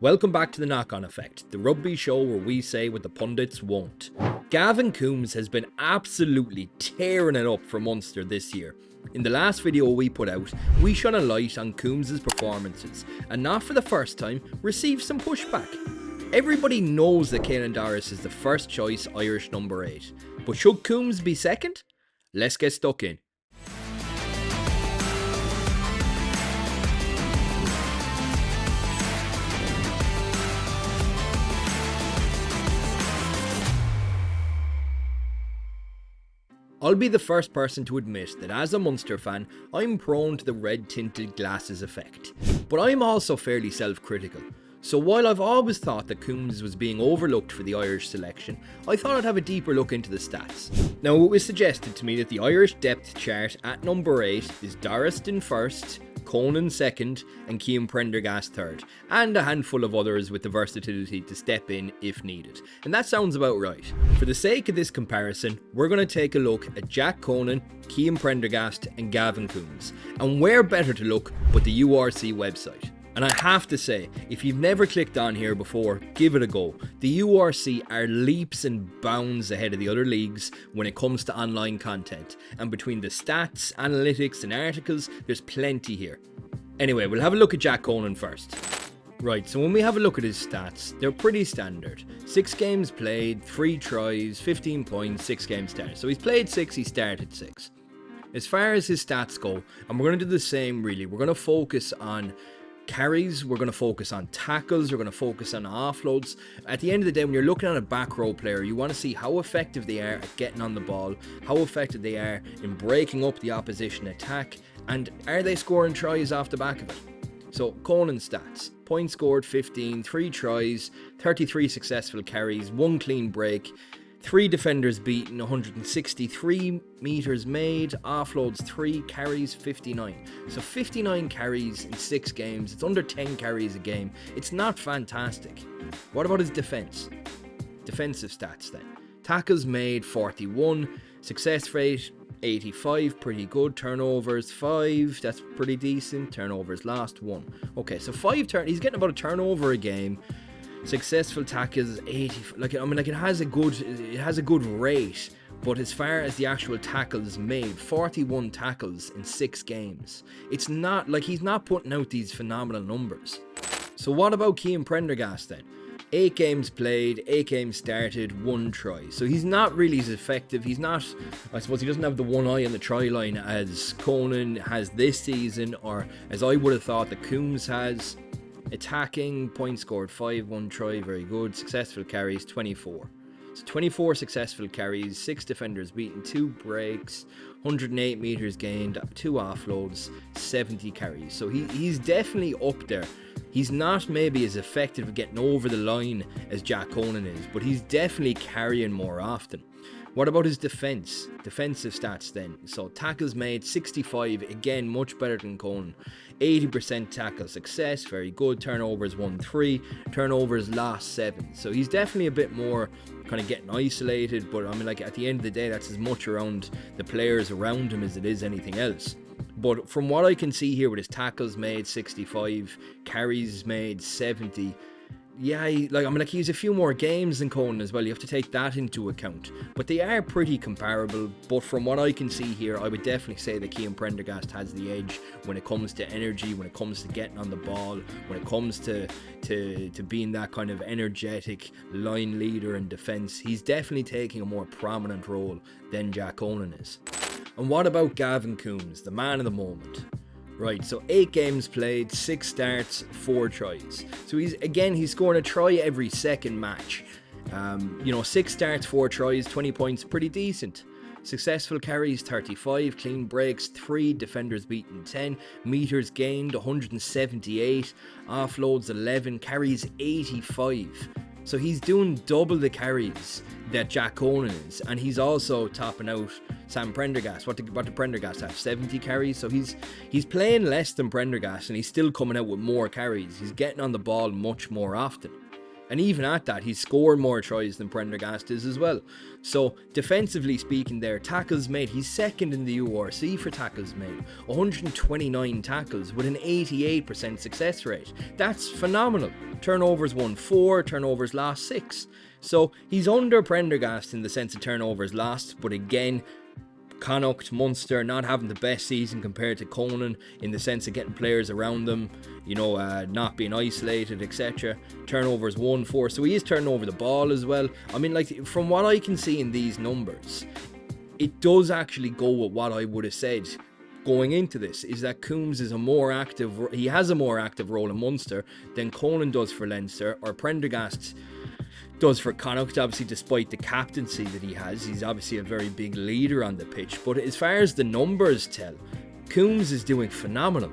Welcome back to the Knock-On Effect, the rugby show where we say what the pundits won't. Gavin Coombes has been absolutely tearing it up for Munster this year. In the last video we put out, we shone a light on Coombes' performances, and not for the first time, received some pushback. Everybody knows that Dorris is the first choice Irish number 8, but should Coombes be second? Let's get stuck in. I'll be the first person to admit that as a Munster fan, I'm prone to the red-tinted glasses effect. But I'm also fairly self-critical. So while I've always thought that Coombes was being overlooked for the Irish selection, I thought I'd have a deeper look into the stats. Now it was suggested to me that the Irish depth chart at number 8 is Dorris in first, Conan second, and Kian Prendergast third, and a handful of others with the versatility to step in if needed. And that sounds about right. For the sake of this comparison, we're going to take a look at Jack Conan, Kian Prendergast and Gavin Coons. And where better to look but the URC website. And I have to say, if you've never clicked on here before, give it a go. The URC are leaps and bounds ahead of the other leagues when it comes to online content. And between the stats, analytics and articles, there's plenty here. Anyway, we'll have a look at Jack Conan first. Right, so when we have a look at his stats, they're pretty standard. 6 games played, 3 tries, 15 points, 6 games started. So he's played 6, he started 6. As far as his stats go, and we're going to do the same really, we're going to focus on carries, we're going to focus on tackles, we're going to focus on offloads. At the end of the day, when you're looking at a back row player, you want to see how effective they are at getting on the ball, how effective they are in breaking up the opposition attack, and are they scoring tries off the back of it. So Conan stats: points scored 15, 3 tries, 33 successful carries, 1 clean break, 3 defenders beaten, 163 metres made, offloads 3, carries 59. So 59 carries in 6 games, it's under 10 carries a game. It's not fantastic. What about his defence? Defensive stats then. Tackles made 41, success rate 85, pretty good. Turnovers 5, that's pretty decent. Turnovers lost 1. Okay, so 5 he's getting about a turnover a game. Successful tackles 80. It has a good rate, but as far as the actual tackles made, 41 tackles in 6 games. It's not like he's not putting out these phenomenal numbers. So what about Kian Prendergast then? 8 games played, 8 games started, 1 try. So he's not really as effective. He's not, I suppose he doesn't have the one eye on the try line as Conan has this season, or as I would have thought that Coombes has. Attacking, points scored 5, 1 try, very good. Successful carries 24. So 24 successful carries, 6 defenders beaten, 2 breaks, 108 metres gained, 2 offloads, 70 carries. So he's definitely up there. He's not maybe as effective at getting over the line as Jack Conan is, but he's definitely carrying more often. What about his defensive stats then? So tackles made 65, again much better than Conan. 80% tackle success, very good. Turnovers 1-3, turnovers lost 7. So he's definitely a bit more kind of getting isolated, but at the end of the day, that's as much around the players around him as it is anything else. But from what I can see here with his tackles made 65, carries made 70, yeah, he has a few more games than Conan as well. You have to take that into account. But they are pretty comparable. But from what I can see here, I would definitely say that Kian Prendergast has the edge when it comes to energy, when it comes to getting on the ball, when it comes to being that kind of energetic line leader in defence. He's definitely taking a more prominent role than Jack Conan is. And what about Gavin Coombes, the man of the moment? Right, so 8 games played, 6 starts, 4 tries. So he's scoring a try every second match. 6 starts, 4 tries, 20 points, pretty decent. Successful carries 35, clean breaks 3, defenders beaten 10, metres gained 178, offloads 11, carries 85. So he's doing double the carries that Jack Conan is, and he's also topping out Sam Prendergast. What did Prendergast have? 70 carries. So he's playing less than Prendergast, and he's still coming out with more carries. He's getting on the ball much more often. And even at that, he's scored more tries than Prendergast is as well. So, defensively speaking there, tackles made, he's second in the URC for tackles made. 129 tackles with an 88% success rate. That's phenomenal. Turnovers won 4, turnovers lost 6. So, he's under Prendergast in the sense of turnovers lost, but again, Connacht, Munster not having the best season compared to Conan in the sense of getting players around them, not being isolated, etc. Turnovers 1-4, so he is turning over the ball as well. I mean, like, from what I can see in these numbers, it does actually go with what I would have said going into this, is that Coombes is he has a more active role in Munster than Conan does for Leinster, or Prendergast does for Connacht, obviously, despite the captaincy that he has. He's obviously a very big leader on the pitch, but as far as the numbers tell, Coombes is doing phenomenal.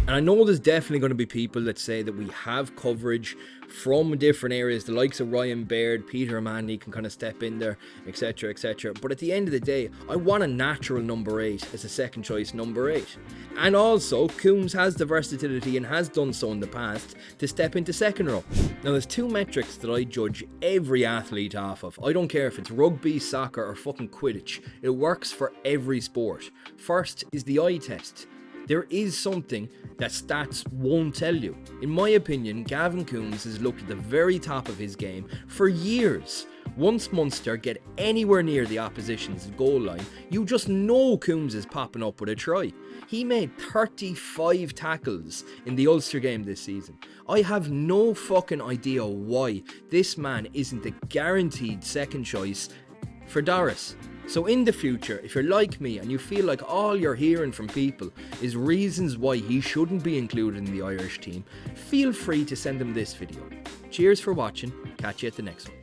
And I know there's definitely going to be people that say that we have coverage from different areas, the likes of Ryan Baird, Peter Manley can kind of step in there, etc, etc. But at the end of the day, I want a natural number 8 as a second choice number 8. And also, Coombes has the versatility, and has done so in the past, to step into second row. Now, there's 2 metrics that I judge every athlete off of. I don't care if it's rugby, soccer, or fucking Quidditch. It works for every sport. First is the eye test. There is something that stats won't tell you. In my opinion, Gavin Coons has looked at the very top of his game for years. Once Munster get anywhere near the opposition's goal line, you just know Coombes is popping up with a try. He made 35 tackles in the Ulster game this season. I have no fucking idea why this man isn't the guaranteed second choice for Dorris. So in the future, if you're like me and you feel like all you're hearing from people is reasons why he shouldn't be included in the Irish team, feel free to send them this video. Cheers for watching, catch you at the next one.